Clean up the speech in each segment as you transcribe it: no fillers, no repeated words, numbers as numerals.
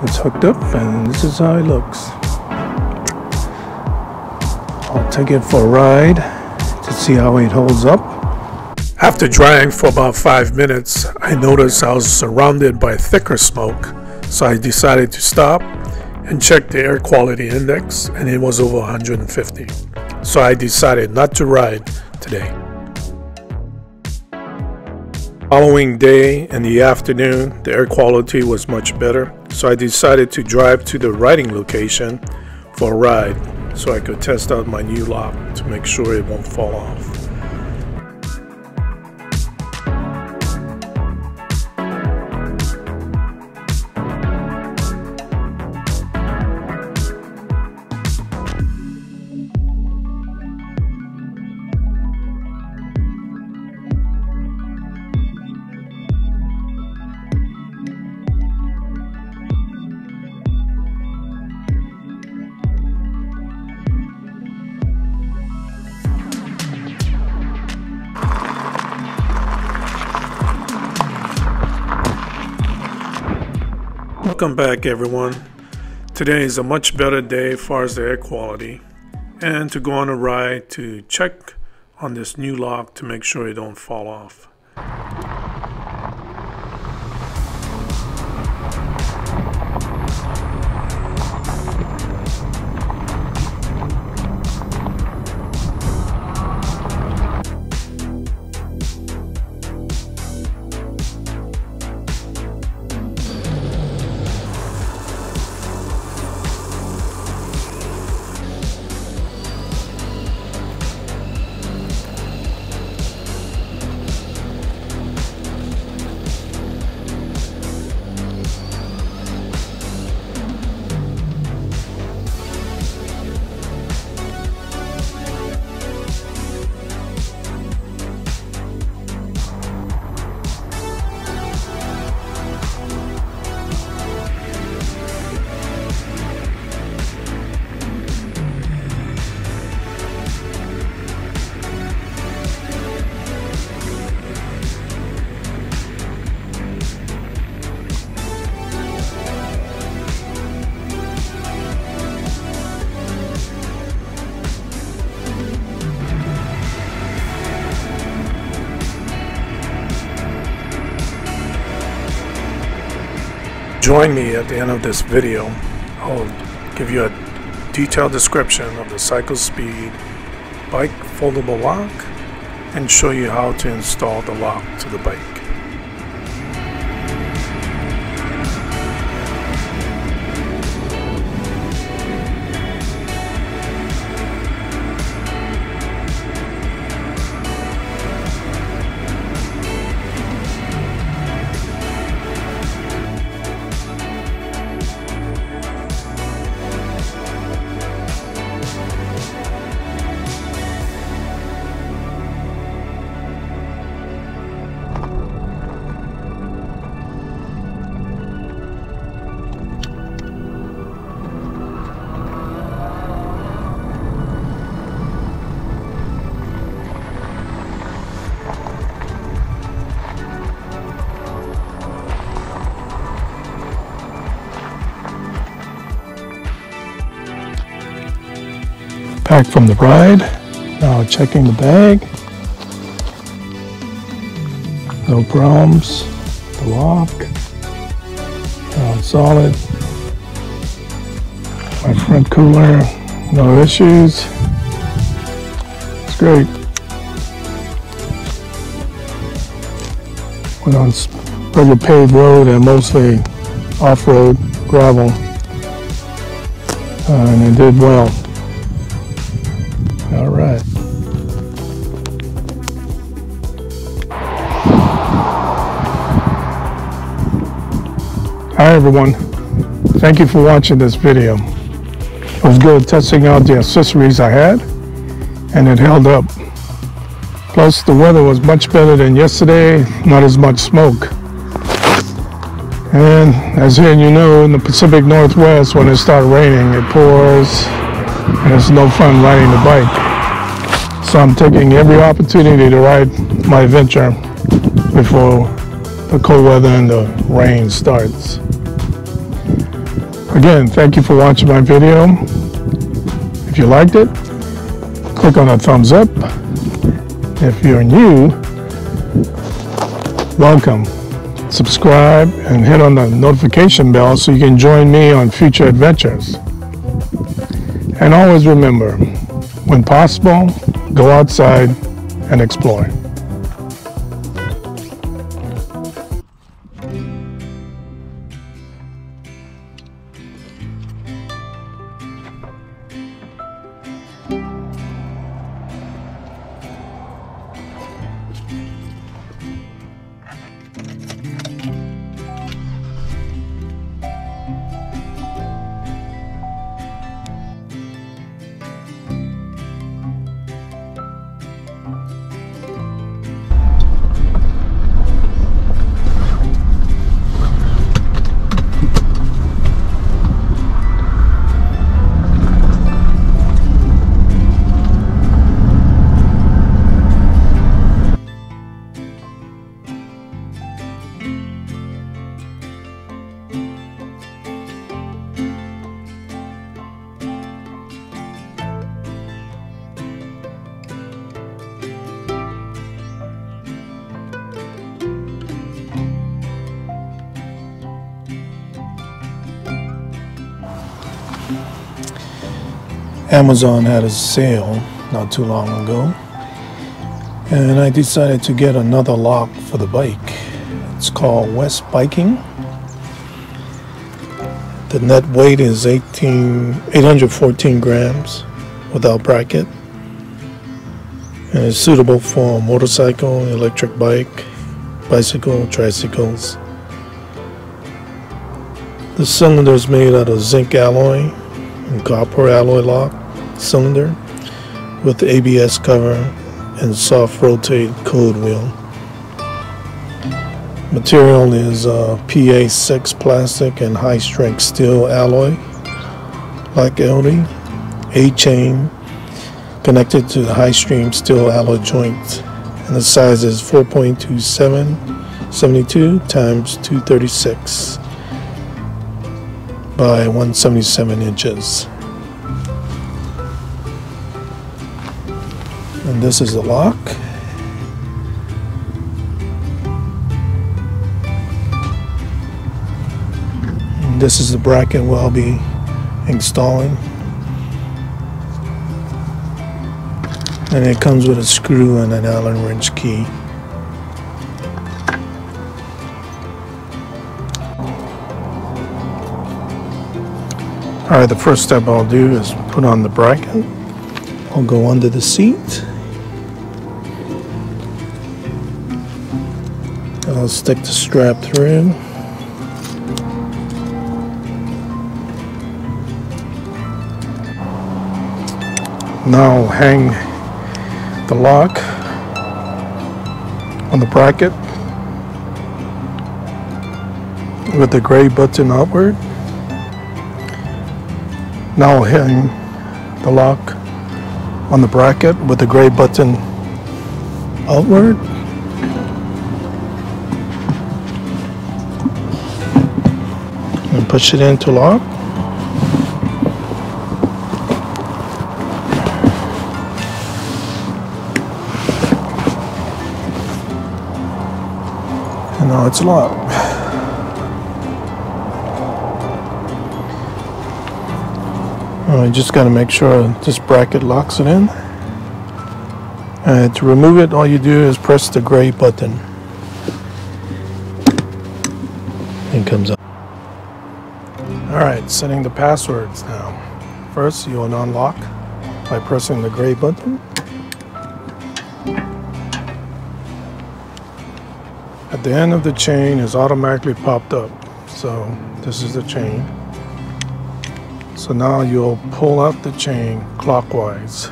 It's hooked up and this is how it looks. I'll take it for a ride to see how it holds up. After drying for about 5 minutes, I noticed I was surrounded by thicker smoke, so I decided to stop and check the air quality index, and it was over 150. So I decided not to ride today. Following day in the afternoon, the air quality was much better, so I decided to drive to the riding location for a ride so I could test out my new lock to make sure it won't fall off. Welcome back everyone. Today is a much better day as far as the air quality, and to go on a ride to check on this new lock to make sure it don't fall off. Join me at the end of this video. I'll give you a detailed description of the Cycle Speed bike foldable lock and show you how to install the lock to the bike. Back from the ride, now checking the bag. No problems. The lock, solid. My front cooler, no issues. It's great. Went on regular paved road and mostly off-road gravel, and it did well. All right. Hi everyone. Thank you for watching this video. It was good testing out the accessories I had, and it held up. Plus the weather was much better than yesterday, not as much smoke. And as here you know, in the Pacific Northwest, when it starts raining, it pours, and it's no fun riding the bike. So I'm taking every opportunity to ride my adventure before the cold weather and the rain starts. Again, thank you for watching my video. If you liked it, click on the thumbs up. If you're new, welcome. Subscribe and hit on the notification bell so you can join me on future adventures. And always remember, when possible, go outside and explore. Amazon had a sale not too long ago, and I decided to get another lock for the bike. It's called West Biking. The net weight is 814 grams without bracket, and it's suitable for motorcycle, electric bike, bicycle, tricycles. The cylinder is made out of zinc alloy and copper alloy lock cylinder with the ABS cover and soft rotate code wheel. Material is PA6 plastic and high strength steel alloy like LD. A-chain connected to the high stream steel alloy joint, and the size is 4.2772 times 236 by 177 inches. And this is the lock. And this is the bracket we'll be installing. And it comes with a screw and an Allen wrench key. Alright, the first step I'll do is put on the bracket. I'll go under the seat. I'll stick the strap through. Now I'll hang the lock on the bracket with the gray button outward. Now I'll hang the lock on the bracket with the gray button outward. And push it into lock. And now it's locked. You just got to make sure this bracket locks it in. To remove it, all you do is press the gray button. And it comes up. Alright, setting the passwords now. First, you will unlock by pressing the gray button. At the end of the chain is automatically popped up. So this is the chain. So now you'll pull out the chain clockwise.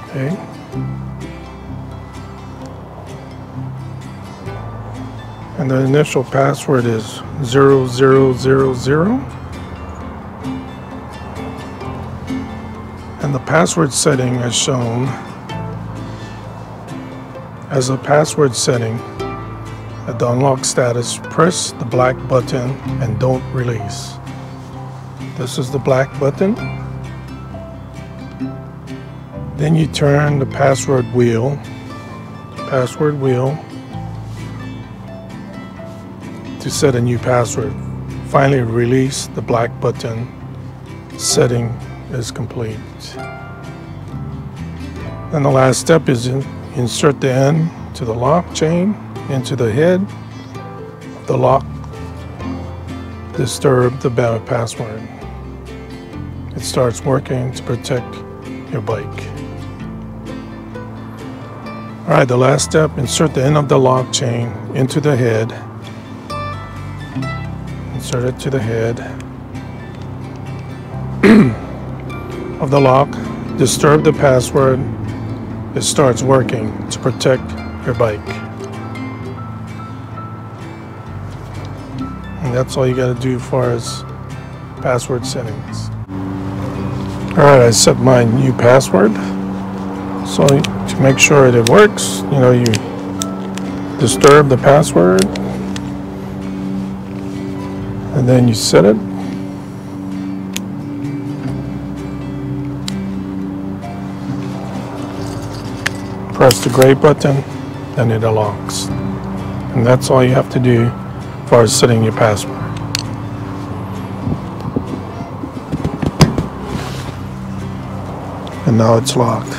Okay. And the initial password is 0000. password setting as shown. As a password setting, at the unlock status, press the black button and don't release. This is the black button. Then you turn the password wheel to set a new password. Finally release the black button. Setting is complete. And the last step is insert the end to the lock chain into the head of the lock. Disturb the password. It starts working to protect your bike. Alright, the last step, insert the end of the lock chain into the head. Insert it to the head of the lock. Disturb the password. It starts working to protect your bike. And that's all you got to do as far as password settings. Alright, I set my new password. So to make sure that it works, you disturb the password and then you set it. Press the gray button, then it unlocks. And that's all you have to do as far as setting your password. And now it's locked.